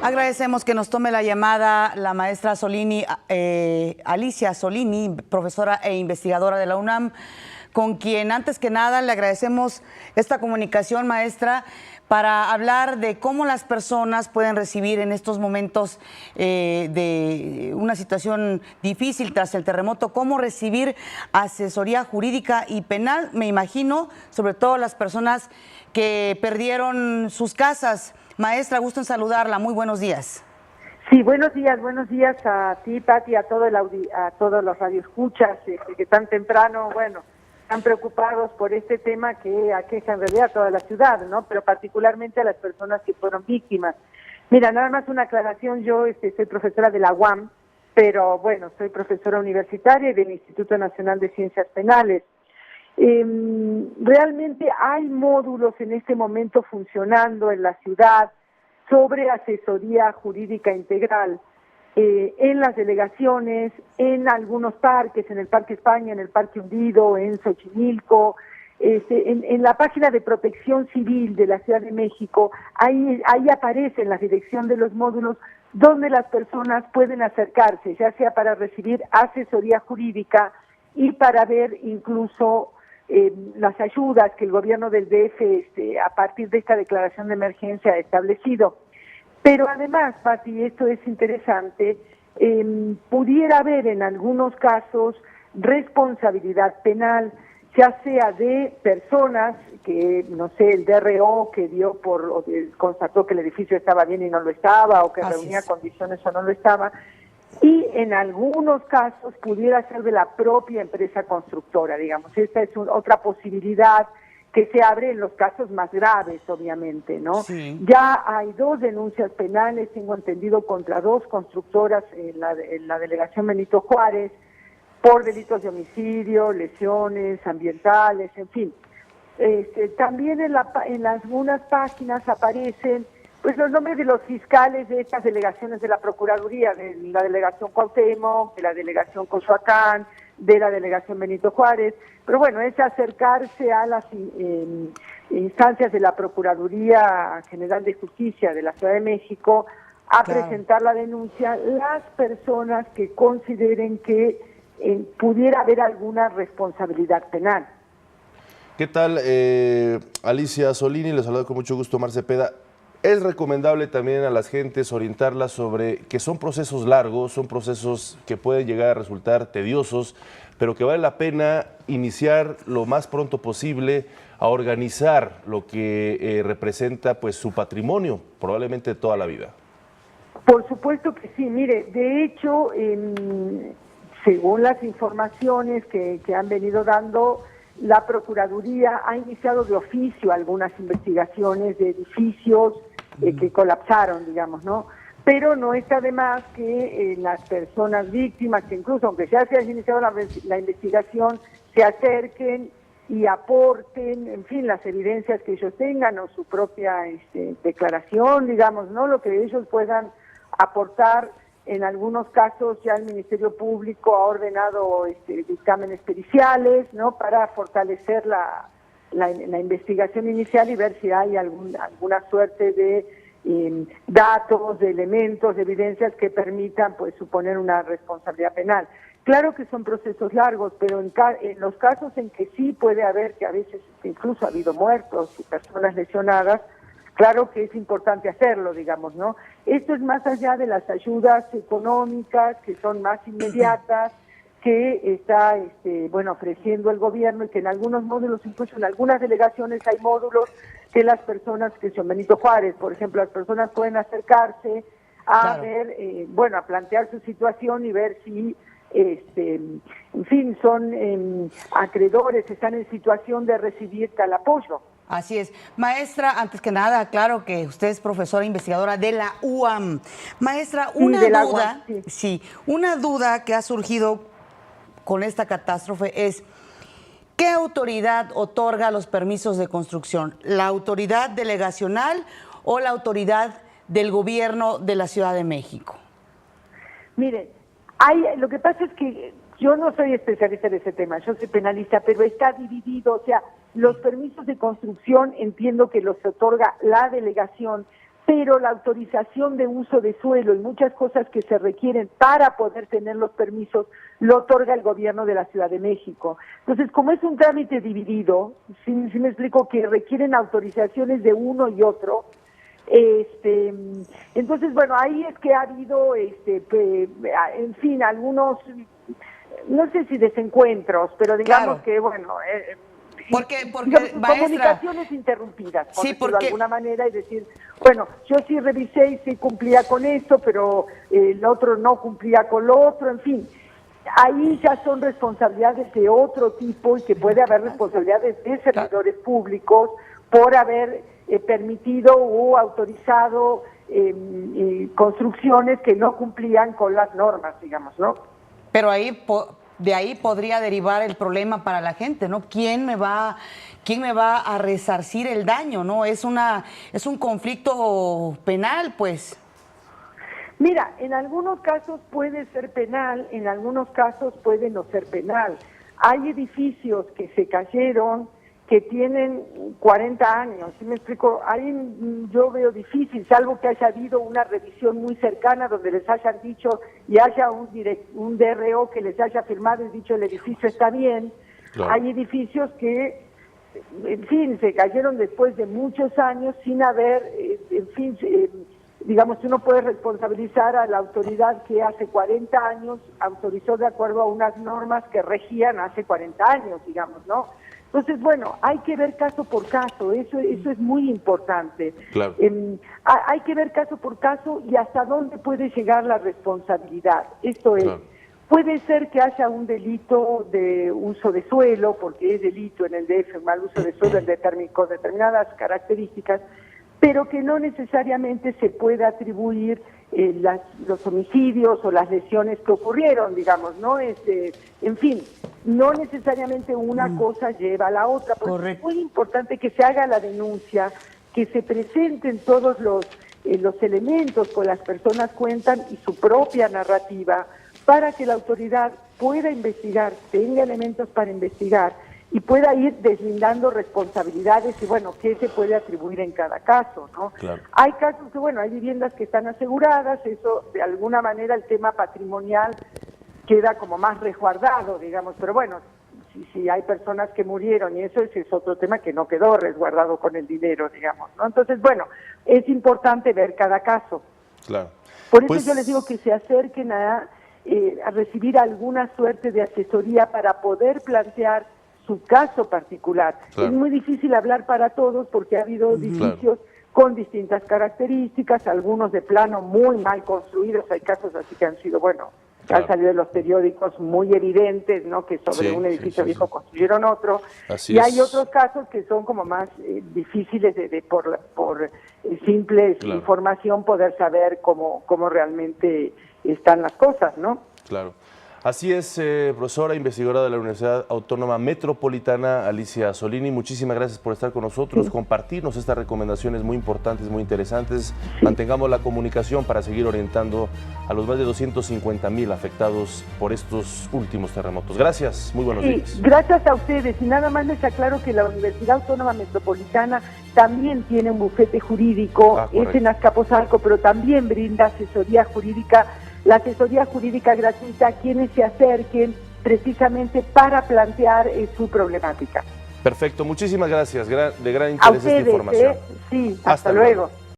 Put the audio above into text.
Agradecemos que nos tome la llamada la maestra Solini, Alicia Solini, profesora e investigadora de la UNAM, con quien antes que nada le agradecemos esta comunicación, maestra, para hablar de cómo las personas pueden recibir en estos momentos de una situación difícil tras el terremoto, cómo recibir asesoría jurídica y penal, me imagino, sobre todo las personas que perdieron sus casas. Maestra, gusto en saludarla, muy buenos días. Sí, buenos días a ti, Pati, a todos los radioescuchas que tan temprano, están preocupados por este tema que aqueja en realidad a toda la ciudad, ¿no? Pero particularmente a las personas que fueron víctimas. Mira, nada más una aclaración, yo soy profesora de la UAM, pero soy profesora universitaria del Instituto Nacional de Ciencias Penales. Realmente hay módulos en este momento funcionando en la ciudad sobre asesoría jurídica integral en las delegaciones, en algunos parques, en el Parque España, en el Parque Hundido, en Xochimilco, en la página de Protección Civil de la Ciudad de México, ahí aparecen la dirección de los módulos donde las personas pueden acercarse, ya sea para recibir asesoría jurídica y para ver incluso las ayudas que el gobierno del DF a partir de esta declaración de emergencia ha establecido. Pero además, Pati, esto es interesante, pudiera haber en algunos casos responsabilidad penal, ya sea de personas que, no sé, el DRO que constató que el edificio estaba bien y no lo estaba, o que reunía condiciones o no lo estaba, y en algunos casos pudiera ser de la propia empresa constructora, digamos. Esta es otra posibilidad que se abre en los casos más graves, obviamente, ¿no? Sí. Ya hay 2 denuncias penales, tengo entendido, contra 2 constructoras en la delegación Benito Juárez, por delitos de homicidio, lesiones ambientales, en fin. También en algunas páginas aparecen los nombres de los fiscales de estas delegaciones de la Procuraduría, de la delegación Cuauhtémoc, de la delegación Coyoacán, de la delegación Benito Juárez, pero es acercarse a las instancias de la Procuraduría General de Justicia de la Ciudad de México a presentar la denuncia las personas que consideren que pudiera haber alguna responsabilidad penal. ¿Qué tal, Alicia Solini? Les saludo con mucho gusto, Omar Cepeda. Es recomendable también a las gentes orientarlas sobre que son procesos largos, son procesos que pueden llegar a resultar tediosos, pero que vale la pena iniciar lo más pronto posible a organizar lo que representa su patrimonio, probablemente toda la vida. Por supuesto que sí. Mire, de hecho, según las informaciones que han venido dando, la Procuraduría ha iniciado de oficio algunas investigaciones de edificios que colapsaron, digamos, ¿no? Pero no está de más que las personas víctimas, que incluso aunque ya se haya iniciado la investigación, se acerquen y aporten, en fin, las evidencias que ellos tengan o su propia declaración, digamos, ¿no? Lo que ellos puedan aportar. En algunos casos ya el Ministerio Público ha ordenado dictámenes periciales, ¿no? Para fortalecer la investigación inicial y ver si hay alguna suerte de datos, de elementos, de evidencias que permitan suponer una responsabilidad penal. Claro que son procesos largos, pero en los casos en que sí puede haber, que a veces incluso ha habido muertos y personas lesionadas, claro que es importante hacerlo, digamos, ¿no? Esto es más allá de las ayudas económicas que son más inmediatas, que está ofreciendo el gobierno, y que en algunos módulos, incluso en algunas delegaciones hay módulos que las personas, que son Benito Juárez, por ejemplo, las personas pueden acercarse a ver, a plantear su situación y ver si, en fin, son acreedores, están en situación de recibir tal apoyo. Así es. Maestra, antes que nada, claro que usted es profesora investigadora de la UAM. Maestra, una duda que ha surgido con esta catástrofe es: ¿qué autoridad otorga los permisos de construcción? ¿La autoridad delegacional o la autoridad del gobierno de la Ciudad de México? Mire, lo que pasa es que yo no soy especialista en ese tema, yo soy penalista, pero está dividido, o sea, los permisos de construcción entiendo que los otorga la delegación, pero la autorización de uso de suelo y muchas cosas que se requieren para poder tener los permisos lo otorga el gobierno de la Ciudad de México. Entonces, como es un trámite dividido, si me explico, que requieren autorizaciones de uno y otro, entonces, bueno, ahí es que ha habido, en fin, algunos, no sé si desencuentros, pero digamos Claro. que, bueno... Porque digamos, maestra, comunicaciones interrumpidas, por sí, decirlo porque de alguna manera, y decir, bueno, yo sí revisé y sí cumplía con esto, pero el otro no cumplía con lo otro, en fin. Ahí ya son responsabilidades de otro tipo y que puede haber responsabilidades de servidores públicos por haber permitido o autorizado construcciones que no cumplían con las normas, digamos, ¿no? pero de ahí podría derivar el problema para la gente, ¿no? ¿Quién me va a resarcir el daño, no? Es un conflicto penal, pues. Mira, en algunos casos puede ser penal, en algunos casos puede no ser penal. Hay edificios que se cayeron que tienen 40 años, ¿sí me explico? Ahí yo veo difícil, salvo que haya habido una revisión muy cercana donde les hayan dicho y haya un DRO que les haya firmado y dicho el edificio está bien. Claro. Hay edificios que, en fin, se cayeron después de muchos años sin haber, en fin, digamos, uno puede responsabilizar a la autoridad que hace 40 años autorizó de acuerdo a unas normas que regían hace 40 años, digamos, ¿no? Entonces, bueno, hay que ver caso por caso, eso es muy importante. Claro. Hay que ver caso por caso y hasta dónde puede llegar la responsabilidad. Esto es, Claro. puede ser que haya un delito de uso de suelo, porque es delito en el DF, mal uso de suelo con determinadas características, pero que no necesariamente se pueda atribuir los homicidios o las lesiones que ocurrieron, digamos, ¿no? En fin, no necesariamente una cosa lleva a la otra, porque Correcto. es muy importante que se haga la denuncia, que se presenten todos los elementos con las personas cuentan y su propia narrativa, para que la autoridad pueda investigar, tenga elementos para investigar y pueda ir deslindando responsabilidades y, bueno, qué se puede atribuir en cada caso, ¿no? Claro. Hay casos que, bueno, hay viviendas que están aseguradas, eso de alguna manera el tema patrimonial queda como más resguardado, digamos, pero bueno, si hay personas que murieron y eso ese es otro tema que no quedó resguardado con el dinero, digamos, ¿no? Entonces, bueno, es importante ver cada caso. Claro. Por eso Pues, yo les digo que se acerquen a recibir alguna suerte de asesoría para poder plantear su caso particular. Claro. Es muy difícil hablar para todos porque ha habido edificios con distintas características, algunos de plano muy mal construidos, hay casos así que han sido, bueno, Claro. han salido en los periódicos muy evidentes, ¿no? Que sobre Sí, un edificio sí, viejo sí. construyeron otro. Así y hay es. otros casos que son como más difíciles por simple Claro. información poder saber cómo realmente están las cosas, ¿no? Claro. Así es, profesora investigadora de la Universidad Autónoma Metropolitana, Alicia Solini. Muchísimas gracias por estar con nosotros, compartirnos estas recomendaciones muy importantes, muy interesantes. Mantengamos la comunicación para seguir orientando a los más de 250,000 afectados por estos últimos terremotos. Gracias, muy buenos días. Gracias a ustedes. Y nada más les aclaro que la Universidad Autónoma Metropolitana también tiene un bufete jurídico, es en Azcapotzalco, pero también brinda asesoría jurídica. La asesoría jurídica gratuita a quienes se acerquen precisamente para plantear su problemática. Perfecto, muchísimas gracias. De gran A interés esta ustedes, información. sí, Hasta hasta luego.